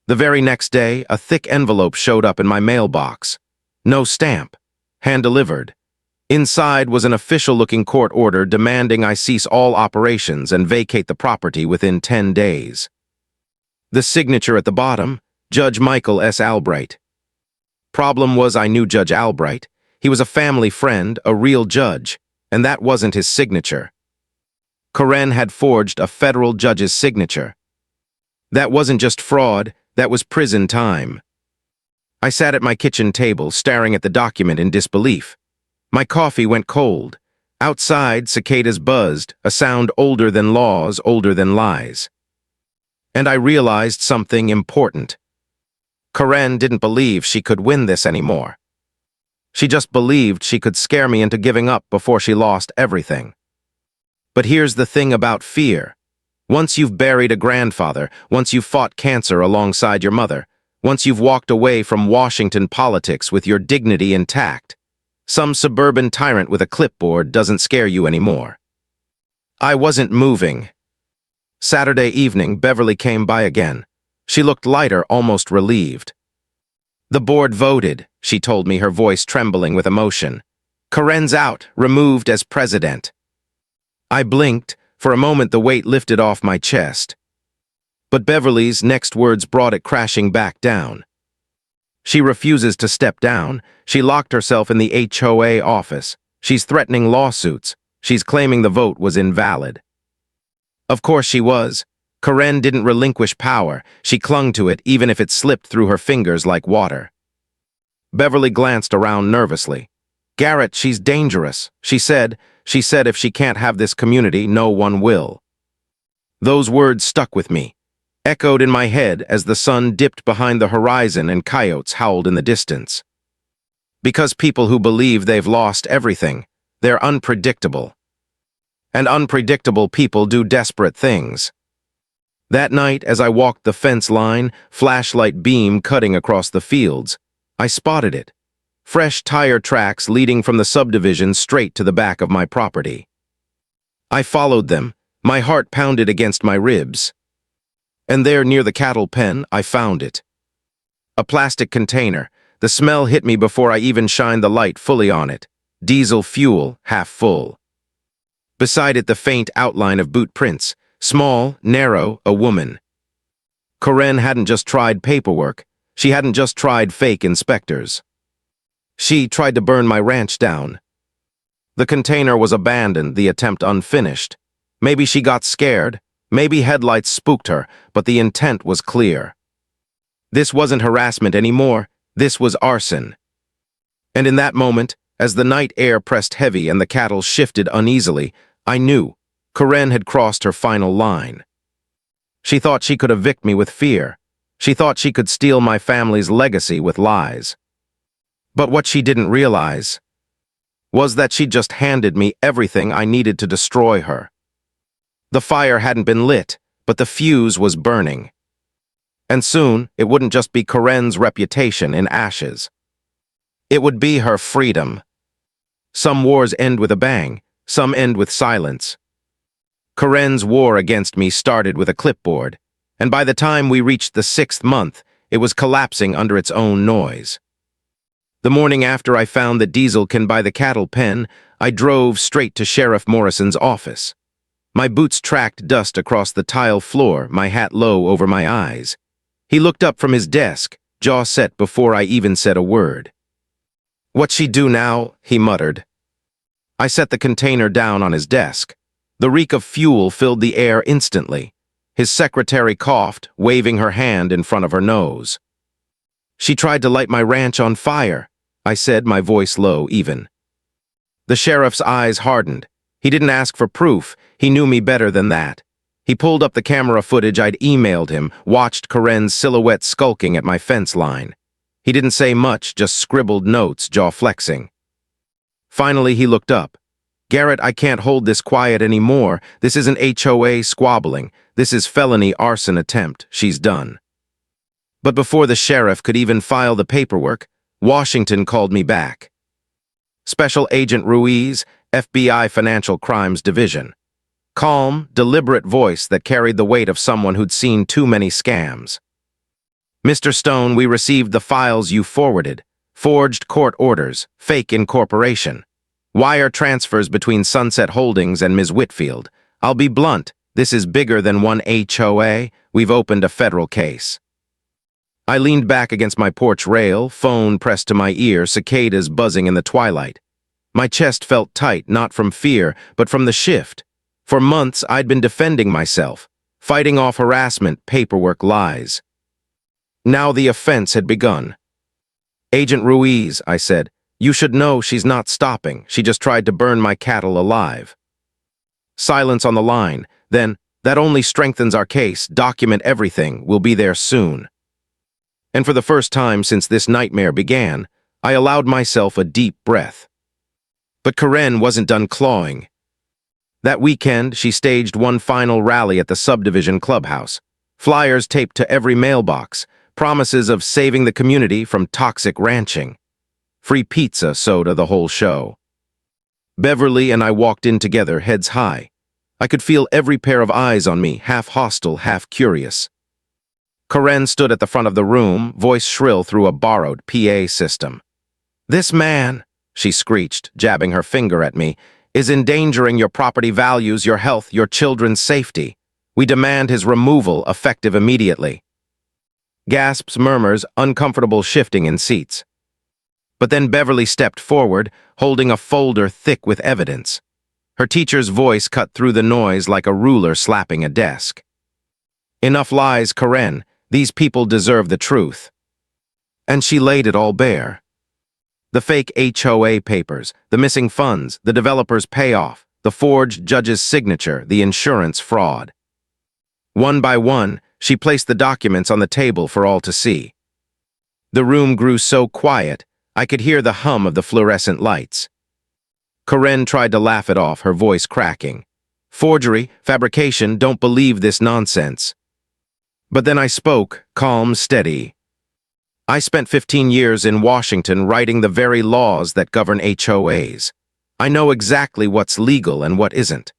The very next day, a thick envelope showed up in my mailbox. No stamp. Hand-delivered. Inside was an official-looking court order demanding I cease all operations and vacate the property within 10 days. The signature at the bottom, Judge Michael S. Albright. Problem was I knew Judge Albright. He was a family friend, a real judge, and that wasn't his signature. Karen had forged a federal judge's signature. That wasn't just fraud, that was prison time. I sat at my kitchen table, staring at the document in disbelief. My coffee went cold. Outside, cicadas buzzed, a sound older than laws, older than lies. And I realized something important. Karen didn't believe she could win this anymore. She just believed she could scare me into giving up before she lost everything. But here's the thing about fear. Once you've buried a grandfather, once you've fought cancer alongside your mother, once you've walked away from Washington politics with your dignity intact, some suburban tyrant with a clipboard doesn't scare you anymore. I wasn't moving. Saturday evening, Beverly came by again. She looked lighter, almost relieved. The board voted, she told me, her voice trembling with emotion. Karen's out, removed as president. I blinked. For a moment, the weight lifted off my chest. But Beverly's next words brought it crashing back down. She refuses to step down. She locked herself in the HOA office. She's threatening lawsuits. She's claiming the vote was invalid. Of course she was. Karen didn't relinquish power. She clung to it, even if it slipped through her fingers like water. Beverly glanced around nervously. Garrett, she's dangerous. She said if she can't have this community, no one will. Those words stuck with me, echoed in my head as the sun dipped behind the horizon and coyotes howled in the distance. Because people who believe they've lost everything, they're unpredictable. And unpredictable people do desperate things. That night, as I walked the fence line, flashlight beam cutting across the fields, I spotted it. Fresh tire tracks leading from the subdivision straight to the back of my property. I followed them, my heart pounded against my ribs. And there near the cattle pen, I found it. A plastic container. The smell hit me before I even shined the light fully on it. diesel fuel, half full. Beside it, the faint outline of boot prints, small, narrow, a woman. Corinne hadn't just tried paperwork. She hadn't just tried fake inspectors. She tried to burn my ranch down. The container was abandoned, the attempt unfinished. Maybe she got scared. Maybe headlights spooked her, but the intent was clear. This wasn't harassment anymore. This was arson. And in that moment, as the night air pressed heavy and the cattle shifted uneasily, I knew Corinne had crossed her final line. She thought she could evict me with fear. She thought she could steal my family's legacy with lies. But what she didn't realize was that she'd just handed me everything I needed to destroy her. The fire hadn't been lit, but the fuse was burning. And soon, it wouldn't just be Corinne's reputation in ashes. It would be her freedom. Some wars end with a bang, some end with silence. Corinne's war against me started with a clipboard, and by the time we reached the 6th month, it was collapsing under its own noise. The morning after I found that Diesel can buy the cattle pen, I drove straight to Sheriff Morrison's office. My boots tracked dust across the tile floor, my hat low over my eyes. He looked up from his desk, jaw set before I even said a word. "What's she do now?" he muttered. I set the container down on his desk. The reek of fuel filled the air instantly. His secretary coughed, waving her hand in front of her nose. "She tried to light my ranch on fire," I said, my voice low, even. The sheriff's eyes hardened. He didn't ask for proof. He knew me better than that. He pulled up the camera footage I'd emailed him, watched Corinne's silhouette skulking at my fence line. He didn't say much, just scribbled notes, jaw flexing. Finally, he looked up. "Garrett, I can't hold this quiet anymore. This isn't HOA squabbling. This is felony arson attempt. She's done." But before the sheriff could even file the paperwork, Washington called me back. Special Agent Ruiz, FBI Financial Crimes Division. Calm, deliberate voice that carried the weight of someone who'd seen too many scams. "Mr. Stone, we received the files you forwarded. Forged court orders, fake incorporation. Wire transfers between Sunset Holdings and Ms. Whitfield. I'll be blunt, this is bigger than one HOA. We've opened a federal case." I leaned back against my porch rail, phone pressed to my ear, cicadas buzzing in the twilight. My chest felt tight, not from fear, but from the shift. For months, I'd been defending myself, fighting off harassment, paperwork, lies. Now the offense had begun. "Agent Ruiz," I said, "you should know she's not stopping. She just tried to burn my cattle alive." Silence on the line. Then, "That only strengthens our case. Document everything. We'll be there soon." And for the first time since this nightmare began, I allowed myself a deep breath. But Corinne wasn't done clawing. That weekend, she staged one final rally at the subdivision clubhouse. Flyers taped to every mailbox, promises of saving the community from toxic ranching. Free pizza, soda, the whole show. Beverly and I walked in together, heads high. I could feel every pair of eyes on me, half hostile, half curious. Corinne stood at the front of the room, voice shrill through a borrowed PA system. "This man," she screeched, jabbing her finger at me, "is endangering your property values, your health, your children's safety. We demand his removal, effective immediately." Gasps, murmurs, uncomfortable shifting in seats. But then Beverly stepped forward, holding a folder thick with evidence. Her teacher's voice cut through the noise like a ruler slapping a desk. "Enough lies, Corinne. These people deserve the truth." And she laid it all bare. The fake HOA papers, the missing funds, the developer's payoff, the forged judge's signature, the insurance fraud. One by one, she placed the documents on the table for all to see. The room grew so quiet, I could hear the hum of the fluorescent lights. Corinne tried to laugh it off, her voice cracking. "Forgery, fabrication, don't believe this nonsense." But then I spoke, calm, steady. "I spent 15 years in Washington writing the very laws that govern HOAs. I know exactly what's legal and what isn't.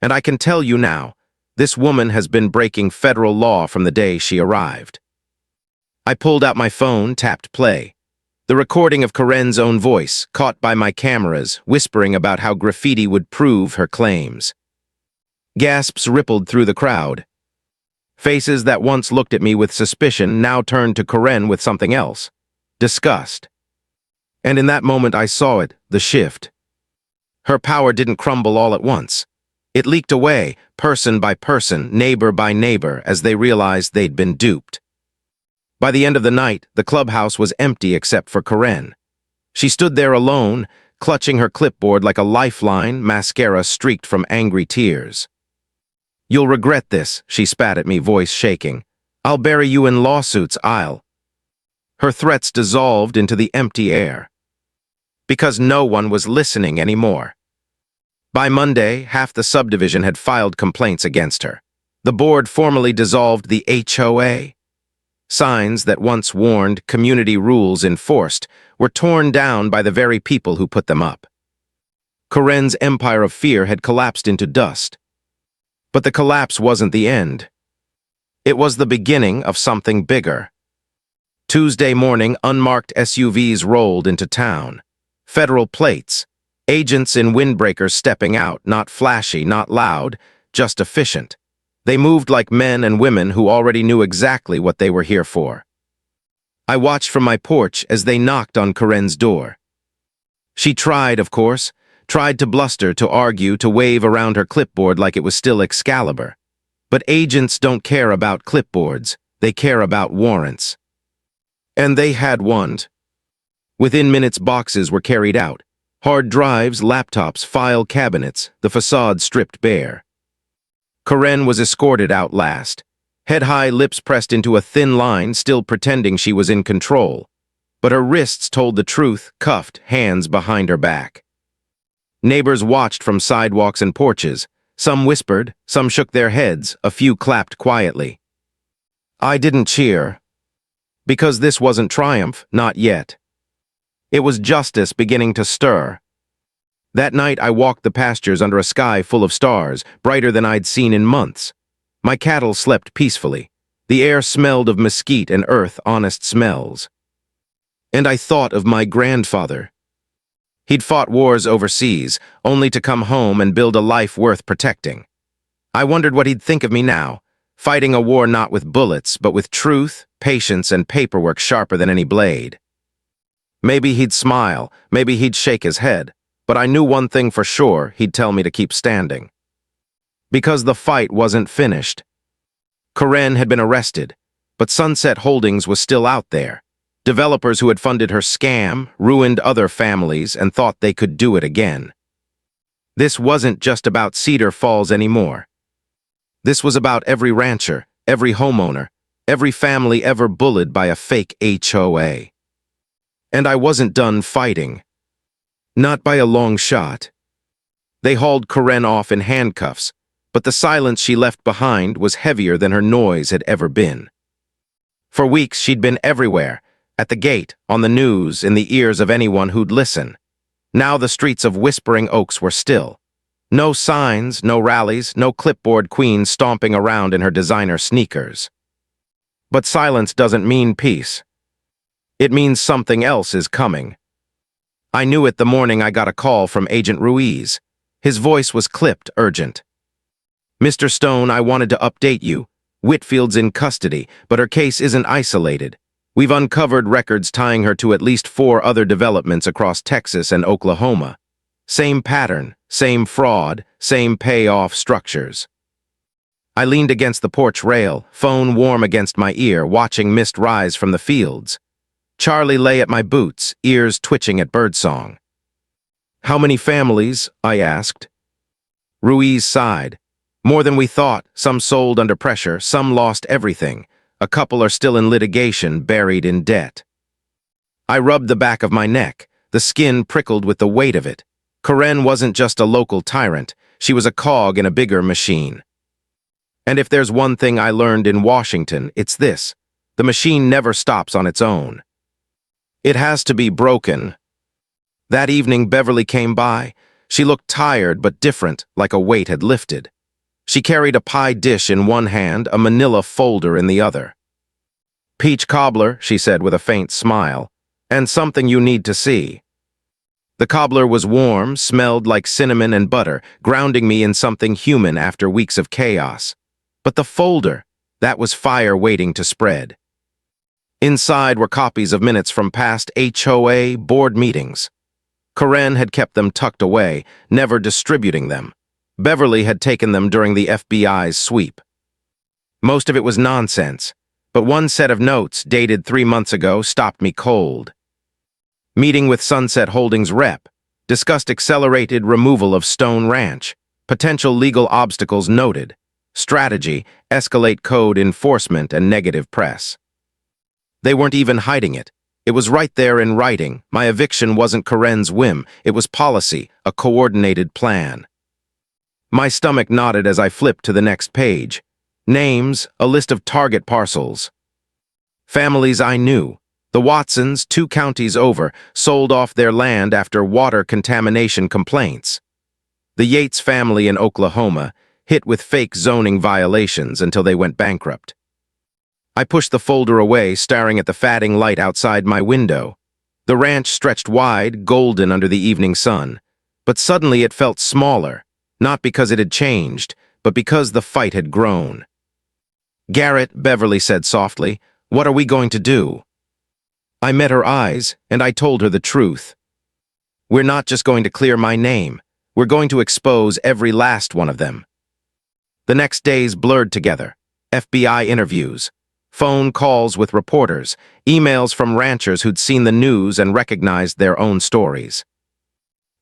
And I can tell you now, this woman has been breaking federal law from the day she arrived." I pulled out my phone, tapped play. The recording of Karen's own voice, caught by my cameras, whispering about how graffiti would prove her claims. Gasps rippled through the crowd. Faces that once looked at me with suspicion now turned to Karen with something else. Disgust. And in that moment I saw it, the shift. Her power didn't crumble all at once. It leaked away, person by person, neighbor by neighbor, as they realized they'd been duped. By the end of the night, the clubhouse was empty except for Karen. She stood there alone, clutching her clipboard like a lifeline, mascara streaked from angry tears. "You'll regret this," she spat at me, voice shaking. "I'll bury you in lawsuits, I'll." Her threats dissolved into the empty air. Because no one was listening anymore. By Monday, half the subdivision had filed complaints against her. The board formally dissolved the HOA. Signs that once warned community rules enforced were torn down by the very people who put them up. Karen's empire of fear had collapsed into dust. But the collapse wasn't the end. It was the beginning of something bigger. Tuesday morning, unmarked SUVs rolled into town. Federal plates. Agents in windbreakers stepping out, not flashy, not loud, just efficient. They moved like men and women who already knew exactly what they were here for. I watched from my porch as they knocked on Karen's door. She tried, of course, tried to bluster, to argue, to wave around her clipboard like it was still Excalibur. But agents don't care about clipboards, they care about warrants. And they had one. Within minutes, boxes were carried out. Hard drives, laptops, file cabinets, the facade stripped bare. Karen was escorted out last, head high, lips pressed into a thin line, still pretending she was in control. But her wrists told the truth, cuffed, hands behind her back. Neighbors watched from sidewalks and porches. Some whispered, some shook their heads, a few clapped quietly. I didn't cheer. Because this wasn't triumph, not yet. It was justice beginning to stir. That night I walked the pastures under a sky full of stars, brighter than I'd seen in months. My cattle slept peacefully. The air smelled of mesquite and earth, honest smells. And I thought of my grandfather. He'd fought wars overseas, only to come home and build a life worth protecting. I wondered what he'd think of me now, fighting a war not with bullets, but with truth, patience, and paperwork sharper than any blade. Maybe he'd smile, maybe he'd shake his head, but I knew one thing for sure: he'd tell me to keep standing. Because the fight wasn't finished. Karen had been arrested, but Sunset Holdings was still out there. Developers who had funded her scam, ruined other families, and thought they could do it again. This wasn't just about Cedar Falls anymore. This was about every rancher, every homeowner, every family ever bullied by a fake HOA. And I wasn't done fighting. Not by a long shot. They hauled Karen off in handcuffs, but the silence she left behind was heavier than her noise had ever been. For weeks she'd been everywhere, at the gate, on the news, in the ears of anyone who'd listen. Now the streets of Whispering Oaks were still. No signs, no rallies, no clipboard queen stomping around in her designer sneakers. But silence doesn't mean peace. It means something else is coming. I knew it the morning I got a call from Agent Ruiz. His voice was clipped, urgent. "Mr. Stone, I wanted to update you. Whitfield's in custody, but her case isn't isolated. We've uncovered records tying her to at least 4 other developments across Texas and Oklahoma. Same pattern, same fraud, same payoff structures." I leaned against the porch rail, phone warm against my ear, watching mist rise from the fields. Charlie lay at my boots, ears twitching at birdsong. "How many families?" I asked. Ruiz sighed. "More than we thought, some sold under pressure, some lost everything. A couple are still in litigation, buried in debt." I rubbed the back of my neck, the skin prickled with the weight of it. Karen wasn't just a local tyrant, she was a cog in a bigger machine. And if there's one thing I learned in Washington, it's this: the machine never stops on its own. It has to be broken. That evening Beverly came by. She looked tired but different, like a weight had lifted. She carried a pie dish in one hand, a manila folder in the other. "Peach cobbler," she said with a faint smile. And something you need to see. The cobbler was warm, smelled like cinnamon and butter, grounding me in something human after weeks of chaos. But the folder, that was fire waiting to spread. Inside were copies of minutes from past HOA board meetings. Karen had kept them tucked away, never distributing them. Beverly had taken them during the FBI's sweep. Most of it was nonsense, but one set of notes, dated 3 months ago, stopped me cold. Meeting with Sunset Holdings rep, discussed accelerated removal of Stone Ranch, potential legal obstacles noted, strategy, escalate code enforcement and negative press. They weren't even hiding it. It was right there in writing. My eviction wasn't Karen's whim. It was policy, a coordinated plan. My stomach knotted as I flipped to the next page. Names, a list of target parcels. Families I knew. The Watsons, 2 counties over, sold off their land after water contamination complaints. The Yates family in Oklahoma, hit with fake zoning violations until they went bankrupt. I pushed the folder away, staring at the fading light outside my window. The ranch stretched wide, golden under the evening sun. But suddenly it felt smaller, not because it had changed, but because the fight had grown. "Garrett," Beverly said softly, "what are we going to do?" I met her eyes, and I told her the truth. "We're not just going to clear my name. We're going to expose every last one of them." The next days blurred together. FBI interviews, phone calls with reporters, emails from ranchers who'd seen the news and recognized their own stories.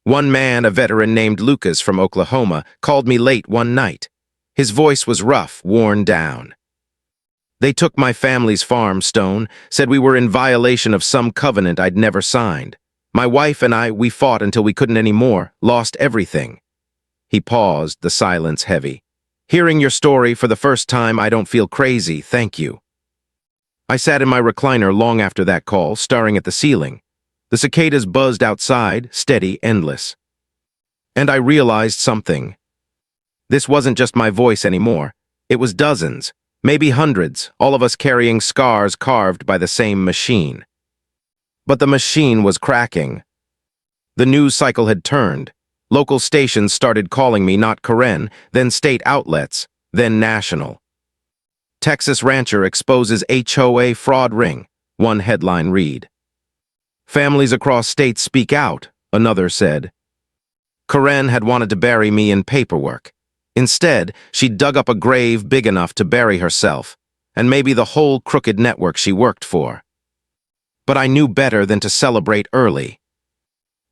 One man, a veteran named Lucas from Oklahoma, called me late one night. His voice was rough, worn down. "They took my family's farm, Stone, said we were in violation of some covenant I'd never signed. My wife and I, we fought until we couldn't anymore, lost everything." He paused, the silence heavy. "Hearing your story for the first time, I don't feel crazy, thank you." I sat in my recliner long after that call, staring at the ceiling. The cicadas buzzed outside, steady, endless. And I realized something. This wasn't just my voice anymore. It was dozens, maybe hundreds, all of us carrying scars carved by the same machine. But the machine was cracking. The news cycle had turned. Local stations started calling me not Karen, then state outlets, then national. "Texas rancher exposes HOA fraud ring," one headline read. "Families across states speak out," another said. Karen had wanted to bury me in paperwork. Instead, she dug up a grave big enough to bury herself, and maybe the whole crooked network she worked for. But I knew better than to celebrate early.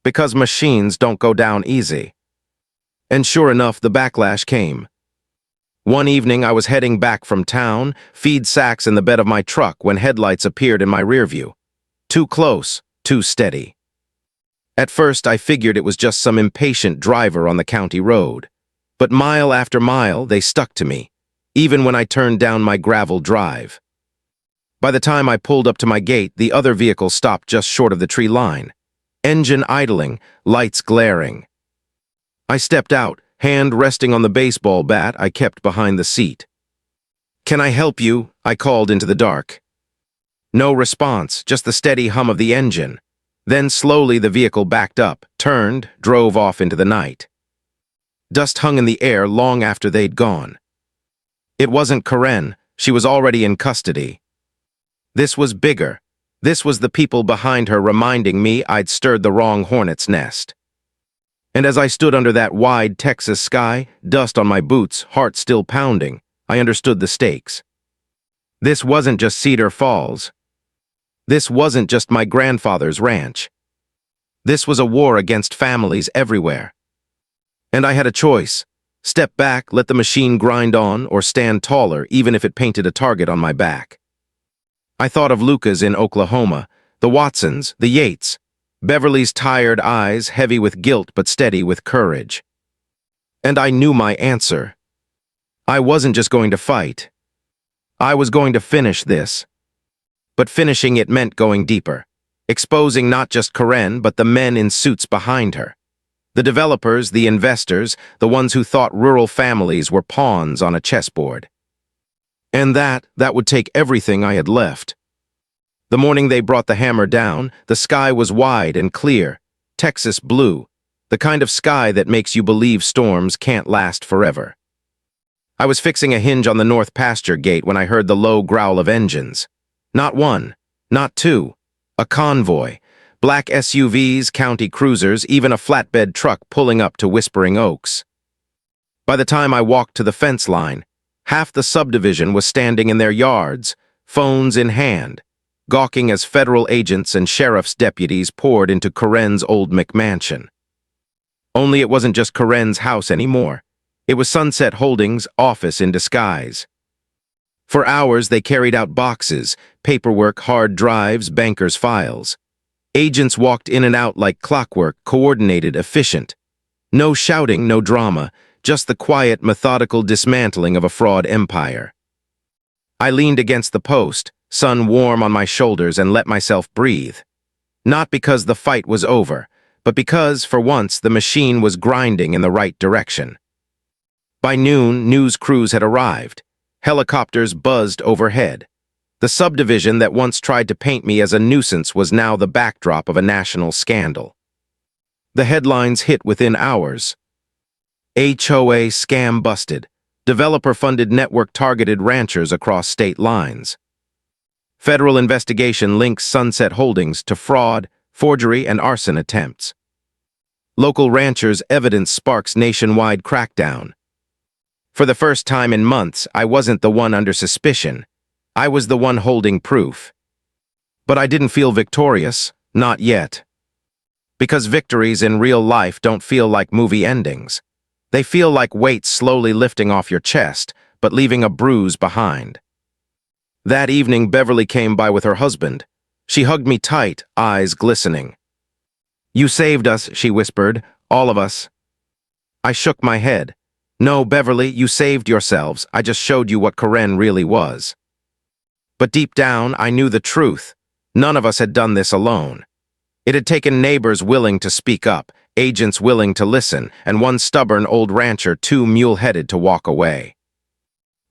Because machines don't go down easy. And sure enough, the backlash came. One evening, I was heading back from town, feed sacks in the bed of my truck when headlights appeared in my rearview. Too close, too steady. At first, I figured it was just some impatient driver on the county road. But mile after mile, they stuck to me, even when I turned down my gravel drive. By the time I pulled up to my gate, the other vehicle stopped just short of the tree line. Engine idling, lights glaring. I stepped out, hand resting on the baseball bat I kept behind the seat. "Can I help you?" I called into the dark. No response, just the steady hum of the engine. Then slowly the vehicle backed up, turned, drove off into the night. Dust hung in the air long after they'd gone. It wasn't Karen. She was already in custody. This was bigger. This was the people behind her reminding me I'd stirred the wrong hornet's nest. And as I stood under that wide Texas sky, dust on my boots, heart still pounding, I understood the stakes. This wasn't just Cedar Falls. This wasn't just my grandfather's ranch. This was a war against families everywhere. And I had a choice. Step back, let the machine grind on, or stand taller, even if it painted a target on my back. I thought of Lucas in Oklahoma, the Watsons, the Yates, Beverly's tired eyes, heavy with guilt but steady with courage. And I knew my answer. I wasn't just going to fight. I was going to finish this. But finishing it meant going deeper, exposing not just Karen, but the men in suits behind her. The developers, the investors, the ones who thought rural families were pawns on a chessboard. And that would take everything I had left. The morning they brought the hammer down, the sky was wide and clear, Texas blue, the kind of sky that makes you believe storms can't last forever. I was fixing a hinge on the north pasture gate when I heard the low growl of engines. Not one, not two, a convoy, black SUVs, county cruisers, even a flatbed truck pulling up to Whispering Oaks. By the time I walked to the fence line, half the subdivision was standing in their yards, phones in hand, gawking as federal agents and sheriff's deputies poured into Corinne's old McMansion. Only it wasn't just Corinne's house anymore. It was Sunset Holdings' office in disguise. For hours they carried out boxes, paperwork, hard drives, bankers' files. Agents walked in and out like clockwork, coordinated, efficient. No shouting, no drama, just the quiet, methodical dismantling of a fraud empire. I leaned against the post, sun warm on my shoulders, and let myself breathe. Not because the fight was over, but because, for once, the machine was grinding in the right direction. By noon, news crews had arrived. Helicopters buzzed overhead. The subdivision that once tried to paint me as a nuisance was now the backdrop of a national scandal. The headlines hit within hours. HOA scam busted. Developer-funded network targeted ranchers across state lines. Federal investigation links Sunset Holdings to fraud, forgery, and arson attempts. Local ranchers' evidence sparks nationwide crackdown. For the first time in months, I wasn't the one under suspicion. I was the one holding proof. But I didn't feel victorious, not yet. Because victories in real life don't feel like movie endings. They feel like weights slowly lifting off your chest, but leaving a bruise behind. That evening, Beverly came by with her husband. She hugged me tight, eyes glistening. "You saved us," she whispered, "all of us." I shook my head. "No, Beverly, you saved yourselves. I just showed you what Corinne really was." But deep down, I knew the truth. None of us had done this alone. It had taken neighbors willing to speak up, agents willing to listen, and one stubborn old rancher too mule-headed to walk away.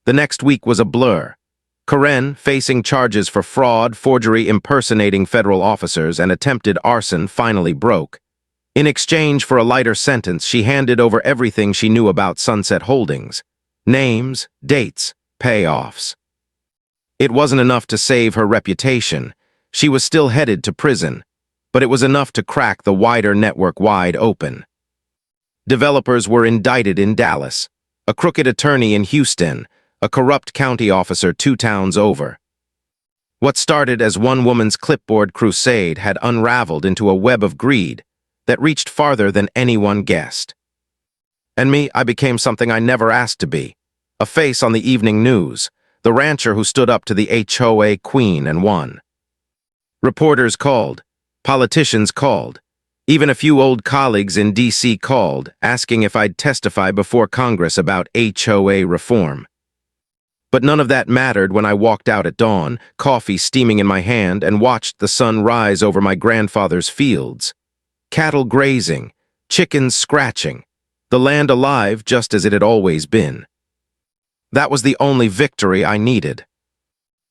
The next week was a blur. Corinne, facing charges for fraud, forgery, impersonating federal officers, and attempted arson, finally broke. In exchange for a lighter sentence, she handed over everything she knew about Sunset Holdings. Names, dates, payoffs. It wasn't enough to save her reputation. She was still headed to prison, but it was enough to crack the wider network wide open. Developers were indicted in Dallas, a crooked attorney in Houston, a corrupt county officer 2 towns over. What started as one woman's clipboard crusade had unraveled into a web of greed that reached farther than anyone guessed. And me, I became something I never asked to be, a face on the evening news, the rancher who stood up to the HOA queen and won. Reporters called, politicians called, even a few old colleagues in D.C. called, asking if I'd testify before Congress about HOA reform. But none of that mattered when I walked out at dawn, coffee steaming in my hand, and watched the sun rise over my grandfather's fields. Cattle grazing, chickens scratching, the land alive just as it had always been. That was the only victory I needed.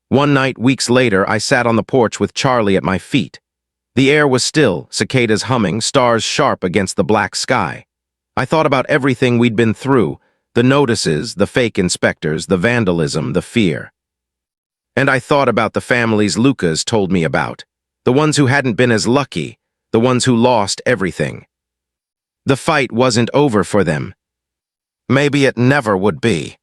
One night, weeks later, I sat on the porch with Charlie at my feet. The air was still, cicadas humming, stars sharp against the black sky. I thought about everything we'd been through, the notices, the fake inspectors, the vandalism, the fear. And I thought about the families Lucas told me about, the ones who hadn't been as lucky, the ones who lost everything. The fight wasn't over for them. Maybe it never would be.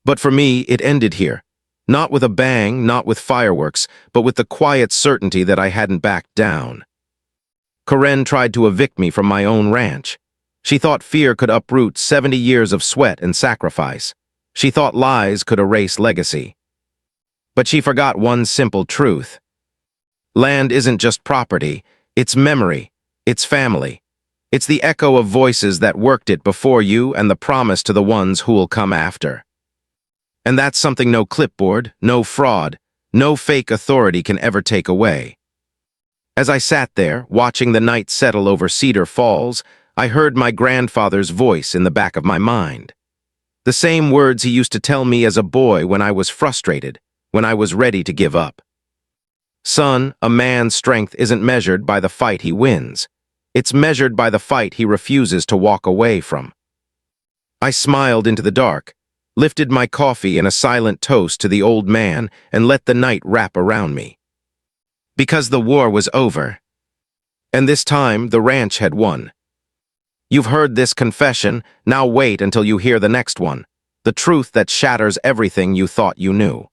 But for me, it ended here. Not with a bang, not with fireworks, but with the quiet certainty that I hadn't backed down. Corinne tried to evict me from my own ranch. She thought fear could uproot 70 years of sweat and sacrifice. She thought lies could erase legacy. But she forgot one simple truth. Land isn't just property, it's memory, it's family. It's the echo of voices that worked it before you and the promise to the ones who'll come after. And that's something no clipboard, no fraud, no fake authority can ever take away. As I sat there, watching the night settle over Cedar Falls, I heard my grandfather's voice in the back of my mind. The same words he used to tell me as a boy when I was frustrated, when I was ready to give up. Son, a man's strength isn't measured by the fight he wins. It's measured by the fight he refuses to walk away from. I smiled into the dark, lifted my coffee in a silent toast to the old man, and let the night wrap around me. Because the war was over. And this time, the ranch had won. You've heard this confession, now wait until you hear the next one. The truth that shatters everything you thought you knew.